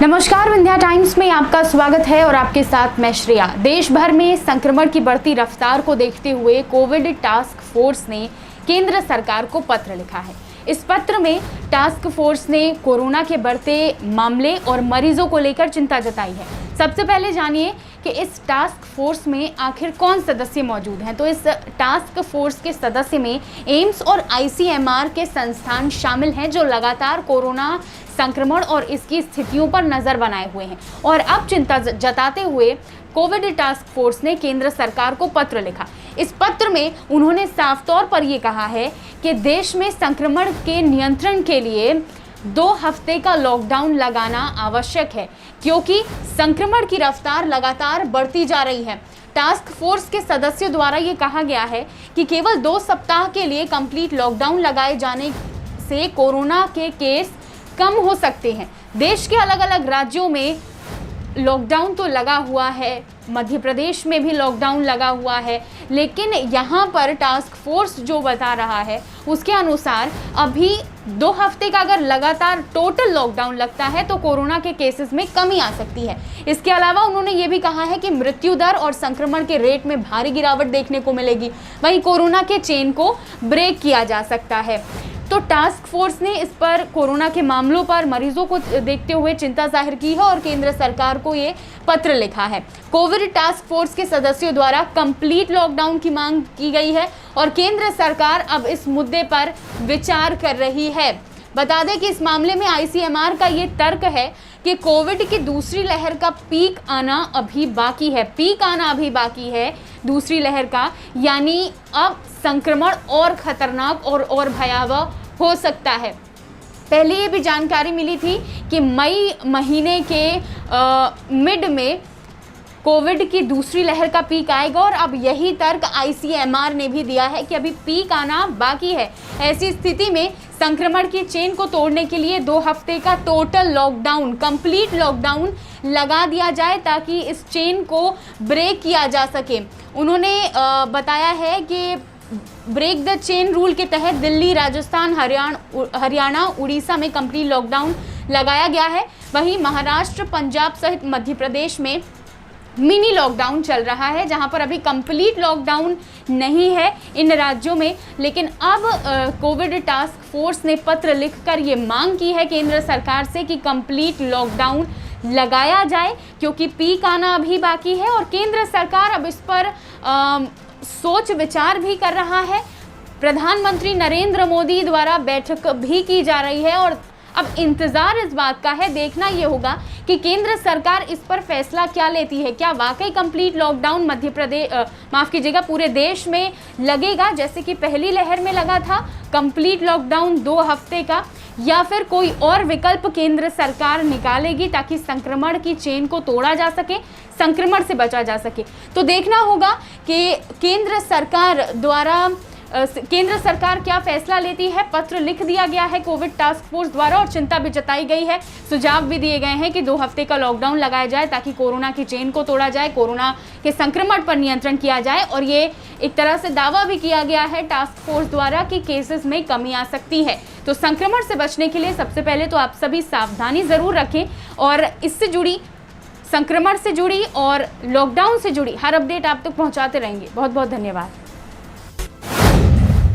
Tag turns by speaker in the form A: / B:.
A: नमस्कार, विंध्या टाइम्स में आपका स्वागत है और आपके साथ मैं श्रेया। देश भर में संक्रमण की बढ़ती रफ्तार को देखते हुए कोविड टास्क फोर्स ने केंद्र सरकार को पत्र लिखा है। इस पत्र में टास्क फोर्स ने कोरोना के बढ़ते मामले और मरीजों को लेकर चिंता जताई है। सबसे पहले जानिए कि इस टास्क फोर्स में आखिर कौन सदस्य मौजूद हैं। तो इस टास्क फोर्स के सदस्य में एम्स और आईसीएमआर के संस्थान शामिल हैं, जो लगातार कोरोना संक्रमण और इसकी स्थितियों पर नज़र बनाए हुए हैं। और अब चिंता जताते हुए कोविड टास्क फोर्स ने केंद्र सरकार को पत्र लिखा। इस पत्र में उन्होंने साफ तौर पर ये कहा है कि देश में संक्रमण के नियंत्रण के लिए 2 हफ्ते का लॉकडाउन लगाना आवश्यक है, क्योंकि संक्रमण की रफ्तार लगातार बढ़ती जा रही है। टास्क फोर्स के सदस्यों द्वारा ये कहा गया है कि केवल 2 सप्ताह के लिए कंप्लीट लॉकडाउन लगाए जाने से कोरोना के केस कम हो सकते हैं। देश के अलग अलग राज्यों में लॉकडाउन तो लगा हुआ है, मध्य प्रदेश में भी लॉकडाउन लगा हुआ है, लेकिन यहाँ पर टास्क फोर्स जो बता रहा है उसके अनुसार अभी 2 हफ्ते का अगर लगातार टोटल लॉकडाउन लगता है तो कोरोना के केसेस में कमी आ सकती है। इसके अलावा उन्होंने ये भी कहा है कि मृत्यु दर और संक्रमण के रेट में भारी गिरावट देखने को मिलेगी। वहीं कोरोना के चेन को ब्रेक किया जा सकता है। तो टास्क फोर्स ने इस पर कोरोना के मामलों पर मरीजों को देखते हुए चिंता जाहिर की है और केंद्र सरकार को ये पत्र लिखा है। कोविड टास्क फोर्स के सदस्यों द्वारा कंप्लीट लॉकडाउन की मांग की गई है और केंद्र सरकार अब इस मुद्दे पर विचार कर रही है। बता दें कि इस मामले में आईसीएमआर का ये तर्क है कि कोविड की दूसरी लहर का पीक आना अभी बाकी है, दूसरी लहर का, यानी अब संक्रमण और खतरनाक और भयावह हो सकता है। पहले ये भी जानकारी मिली थी कि मई महीने के मिड में कोविड की दूसरी लहर का पीक आएगा और अब यही तर्क आईसीएमआर ने भी दिया है कि अभी पीक आना बाकी है। ऐसी स्थिति में संक्रमण की चेन को तोड़ने के लिए 2 हफ्ते का टोटल लॉकडाउन, कंप्लीट लॉकडाउन लगा दिया जाए ताकि इस चेन को ब्रेक किया जा सके। उन्होंने बताया है कि ब्रेक द चेन रूल के तहत दिल्ली, राजस्थान, हरियाणा, उड़ीसा में कंप्लीट लॉकडाउन लगाया गया है। वहीं महाराष्ट्र, पंजाब सहित मध्य प्रदेश में मिनी लॉकडाउन चल रहा है, जहां पर अभी कंप्लीट लॉकडाउन नहीं है इन राज्यों में। लेकिन अब कोविड टास्क फोर्स ने पत्र लिखकर ये मांग की है केंद्र सरकार से कि कंप्लीट लॉकडाउन लगाया जाए, क्योंकि पीक आना अभी बाकी है और केंद्र सरकार अब इस पर सोच विचार भी कर रहा है। प्रधानमंत्री नरेंद्र मोदी द्वारा बैठक भी की जा रही है और अब इंतजार इस बात का है, देखना ये होगा कि केंद्र सरकार इस पर फैसला क्या लेती है। क्या वाकई कंप्लीट लॉकडाउन पूरे देश में लगेगा जैसे कि पहली लहर में लगा था, कंप्लीट लॉकडाउन 2 हफ्ते का, या फिर कोई और विकल्प केंद्र सरकार निकालेगी ताकि संक्रमण की चेन को तोड़ा जा सके, संक्रमण से बचा जा सके। तो देखना होगा कि केंद्र सरकार क्या फैसला लेती है। पत्र लिख दिया गया है कोविड टास्क फोर्स द्वारा और चिंता भी जताई गई है, सुझाव भी दिए गए हैं कि 2 हफ्ते का लॉकडाउन लगाया जाए ताकि कोरोना की चेन को तोड़ा जाए, कोरोना के संक्रमण पर नियंत्रण किया जाए। और ये एक तरह से दावा भी किया गया है टास्क फोर्स द्वारा कि केसेस में कमी आ सकती है। तो संक्रमण से बचने के लिए सबसे पहले तो आप सभी सावधानी ज़रूर रखें और इससे जुड़ी, संक्रमण से जुड़ी और लॉकडाउन से जुड़ी हर अपडेट आप तक पहुँचाते रहेंगे। बहुत बहुत धन्यवाद।